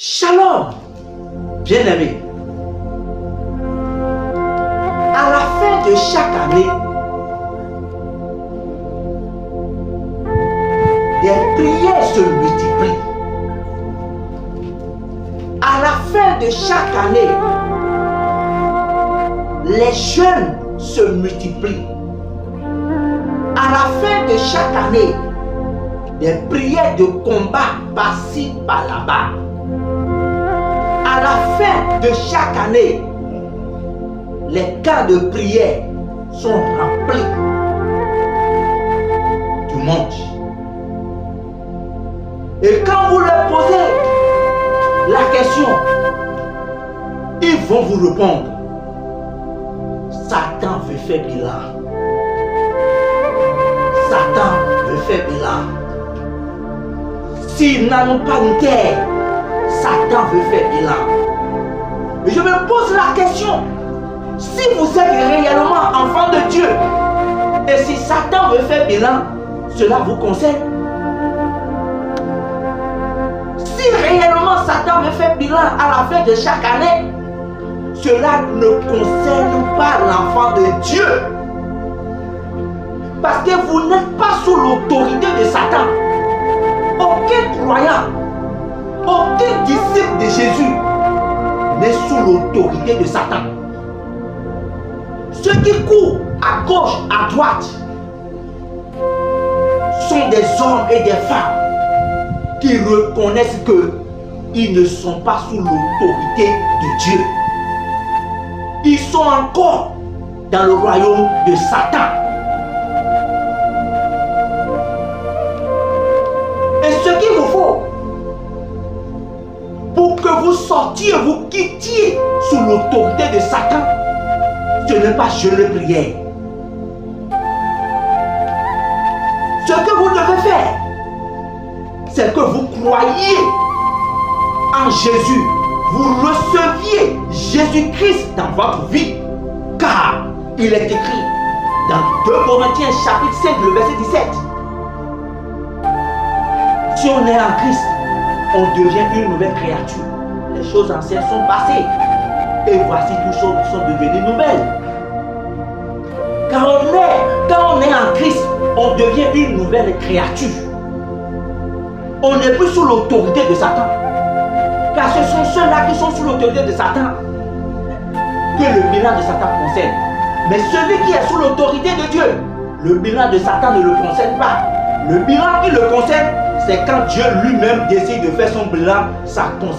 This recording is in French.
Shalom, bien-aimés. À la fin de chaque année, des prières se multiplient. À la fin de chaque année, les jeûnes se multiplient. À la fin de chaque année, des prières de combat par-ci, par-là-bas. À la fin de chaque année, les cas de prière sont remplis. Dimanche. Et quand vous leur posez la question, ils vont vous répondre: Satan veut faire bilan. Satan veut faire bilan. S'ils n'ont pas une terre, Satan veut faire bilan. Et je me pose la question: si vous êtes réellement enfant de Dieu, et si Satan veut faire bilan, cela vous concerne? Si réellement Satan veut faire bilan à la fin de chaque année, cela ne concerne pas l'enfant de Dieu. Parce que vous n'êtes pas sous l'autorité de Satan. Aucun croyant, aucun disciple de Jésus n'est sous l'autorité de Satan. Ceux qui courent à gauche, à droite, sont des hommes et des femmes qui reconnaissent qu'ils ne sont pas sous l'autorité de Dieu. Ils sont encore dans le royaume de Satan. Et ce qu'il vous faut pour que vous sortiez, vous quittiez sous l'autorité de Satan, ce n'est pas jeûner, prière. Ce que vous devez faire, c'est que vous croyiez en Jésus. Vous receviez Jésus-Christ dans votre vie. Car il est écrit dans 2 Corinthiens chapitre 5, le verset 17. Si on est en Christ, on devient une nouvelle créature. Les choses anciennes sont passées. Et voici toutes choses sont devenues nouvelles. Quand on est en Christ, on devient une nouvelle créature. On n'est plus sous l'autorité de Satan. Car ce sont ceux-là qui sont sous l'autorité de Satan que le bilan de Satan concerne. Mais celui qui est sous l'autorité de Dieu, le bilan de Satan ne le concerne pas. Le bilan qui le concerne, c'est quand Dieu lui-même décide de faire son bilan, ça concerne.